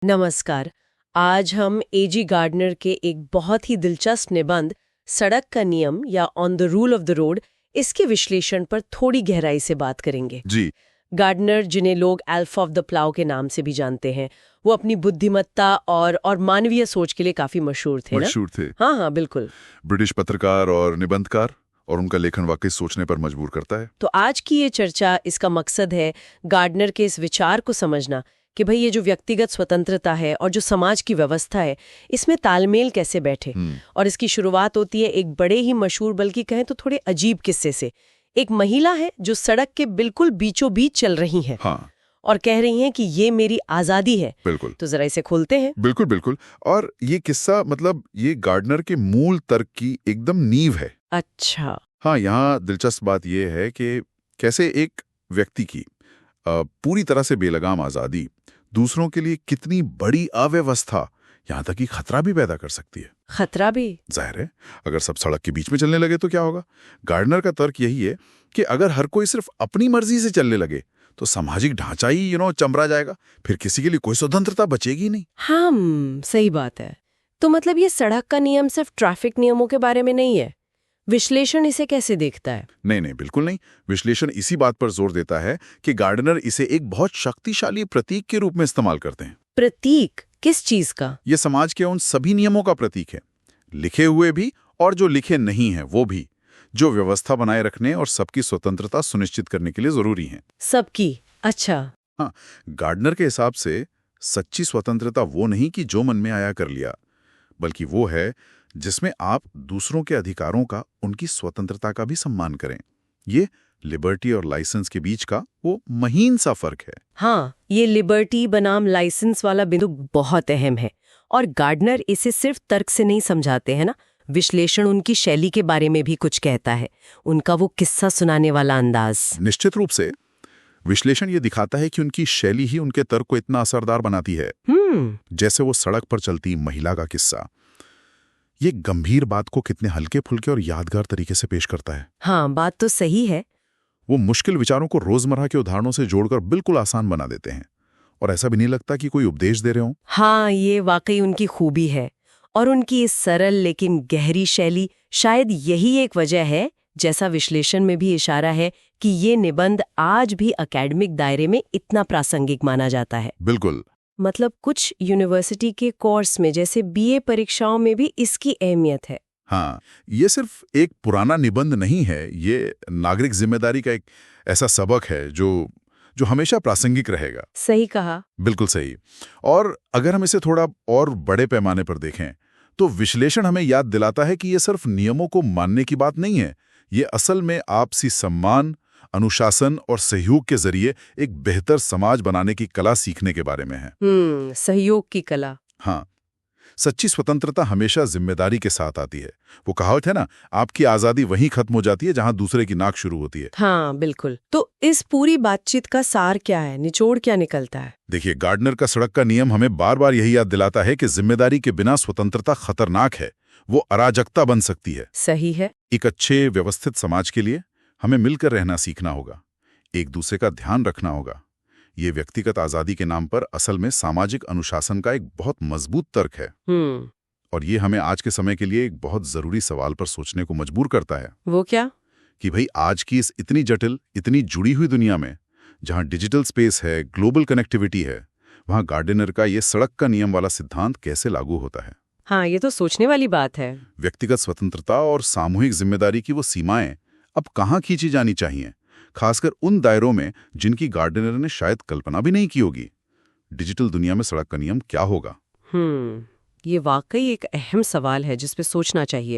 नमस्कार। आज हम एजी गार्डनर के एक बहुत ही दिलचस्प निबंध सड़क का नियम या on the rule of the road इसके विश्लेषण पर थोड़ी गहराई से बात करेंगे। जी। गार्डनर, जिन्हें लोग एल्फ ऑफ द प्लाउ के नाम से भी जानते हैं, वो अपनी बुद्धिमत्ता और मानवीय सोच के लिए काफी मशहूर थे ना? मशहूर थे। हाँ, बिल्कुल। ब्रिटिश पत्रकार और निबंधकार, और उनका लेखन वाकई सोचने पर मजबूर करता है। तो आज की ये चर्चा, इसका मकसद है गार्डनर के इस विचार को समझना कि भाई ये जो व्यक्तिगत स्वतंत्रता है और जो समाज की व्यवस्था है, इसमें तालमेल कैसे बैठे। और इसकी शुरुआत होती है एक बड़े ही मशहूर, बल्कि कहें तो थोड़े अजीब किस्से से। एक महिला है जो सड़क के बिल्कुल बीचों बीच चल रही है। हाँ। और कह रही हैं कि ये मेरी आजादी है। बिल्कुल। तो जरा इसे खोलते हैं। बिल्कुल बिल्कुल। और ये किस्सा मतलब ये गार्डनर के मूल तर्क की एकदम नींव है। अच्छा। हाँ, यहाँ दिलचस्प बात यह है कि कैसे एक व्यक्ति की पूरी तरह से बेलगाम आजादी दूसरों के लिए कितनी बड़ी अव्यवस्था, यहाँ तक कि खतरा भी पैदा कर सकती है। खतरा भी? जाहिर है, अगर सब सड़क के बीच में चलने लगे तो क्या होगा। गार्डनर का तर्क यही है कि अगर हर कोई सिर्फ अपनी मर्जी से चलने लगे तो सामाजिक ढांचा ही चमरा जाएगा, फिर किसी के लिए कोई स्वतंत्रता बचेगी नहीं। हाँ, सही बात है। तो मतलब ये सड़क का नियम सिर्फ ट्रैफिक नियमों के बारे में नहीं है। विश्लेषण इसे कैसे देखता है? नहीं, बिल्कुल नहीं। विश्लेषण इसी बात पर जोर देता है कि गार्डनर इसे एक बहुत शक्तिशाली प्रतीक के रूप में इस्तेमाल करते हैं। प्रतीक? किस चीज का? ये समाज के उन सभी नियमों का प्रतीक है, लिखे हुए भी और जो लिखे नहीं हैं वो भी, जो व्यवस्था बनाए रखने और सबकी स्वतंत्रता सुनिश्चित करने के लिए जरूरी हैं। सबकी? अच्छा। हाँ, गार्डनर के हिसाब से सच्ची स्वतंत्रता वो नहीं कि जो मन में आया कर लिया, बल्कि वो है जिसमें आप दूसरों के अधिकारों का, उनकी स्वतंत्रता का भी सम्मान करें। ये लिबर्टी और लाइसेंस के बीच का वो महीन सा फर्क है। हाँ, ये लिबर्टी बनाम लाइसेंस वाला बिंदु बहुत अहम है। और गार्डनर इसे सिर्फ तर्क से नहीं समझाते हैं ना, विश्लेषण उनकी शैली के बारे में भी कुछ कहता है। उनका वो किस्सा सुनाने वाला अंदाज। निश्चित रूप से विश्लेषण ये दिखाता है कि उनकी शैली ही उनके तर्क को इतना असरदार बनाती है। जैसे वो सड़क पर चलती महिला का किस्सा, ये गंभीर बात को कितने हल्के फुल्के और यादगार तरीके से पेश करता है। हाँ, बात तो सही है। वो मुश्किल विचारों को रोजमर्रा के उदाहरणों से जोड़कर बिल्कुल आसान बना देते हैं, और ऐसा भी नहीं लगता कि कोई उपदेश दे रहे हो। हाँ, ये वाकई उनकी खूबी है। और उनकी इस सरल लेकिन गहरी शैली, शायद यही एक वजह है, जैसा विश्लेषण में भी इशारा है, कि ये निबंध आज भी एकेडमिक दायरे में इतना प्रासंगिक माना जाता है। बिल्कुल। मतलब कुछ यूनिवर्सिटी के कोर्स में, जैसे बीए परीक्षाओं में भी इसकी अहमियत है। हाँ, ये सिर्फ एक पुराना निबंध नहीं है, ये नागरिक जिम्मेदारी का एक ऐसा सबक है जो हमेशा प्रासंगिक रहेगा। सही कहा। बिल्कुल सही। और अगर हम इसे थोड़ा और बड़े पैमाने पर देखें तो विश्लेषण हमें याद दिलाता है कि ये सिर्फ नियमों को मानने की बात नहीं है, ये असल में आपसी सम्मान, अनुशासन और सहयोग के जरिए एक बेहतर समाज बनाने की कला सीखने के बारे में है। सहयोग की कला। हाँ, सच्ची स्वतंत्रता हमेशा जिम्मेदारी के साथ आती है। वो कहावत है ना, आपकी आजादी वहीं खत्म हो जाती है जहां दूसरे की नाक शुरू होती है। हाँ, बिल्कुल। तो इस पूरी बातचीत का सार क्या है, निचोड़ क्या निकलता है? देखिए, गार्डनर का सड़क का नियम हमें बार बार यही याद दिलाता है कि जिम्मेदारी के बिना स्वतंत्रता खतरनाक है, वो अराजकता बन सकती है। सही है। एक अच्छे व्यवस्थित समाज के लिए हमें मिलकर रहना सीखना होगा, एक दूसरे का ध्यान रखना होगा। ये व्यक्तिगत आजादी के नाम पर असल में सामाजिक अनुशासन का एक बहुत मजबूत तर्क है। और ये हमें आज के समय के लिए एक बहुत जरूरी सवाल पर सोचने को मजबूर करता है। वो क्या? कि भाई, आज की इस इतनी जटिल, इतनी जुड़ी हुई दुनिया में, जहां डिजिटल स्पेस है, ग्लोबल कनेक्टिविटी है, वहां गार्डनर का ये सड़क का नियम वाला सिद्धांत कैसे लागू होता है। हाँ, ये तो सोचने वाली बात है। व्यक्तिगत स्वतंत्रता और सामूहिक जिम्मेदारी की वो सीमाएं अब कहाँ खींची जानी चाहिए, खासकर उन दायरों में जिनकी गार्डनर ने शायद कल्पना भी नहीं की होगी। डिजिटल दुनिया में सड़क का नियम क्या होगा? ये वाकई एक अहम सवाल है जिस पे सोचना चाहिए।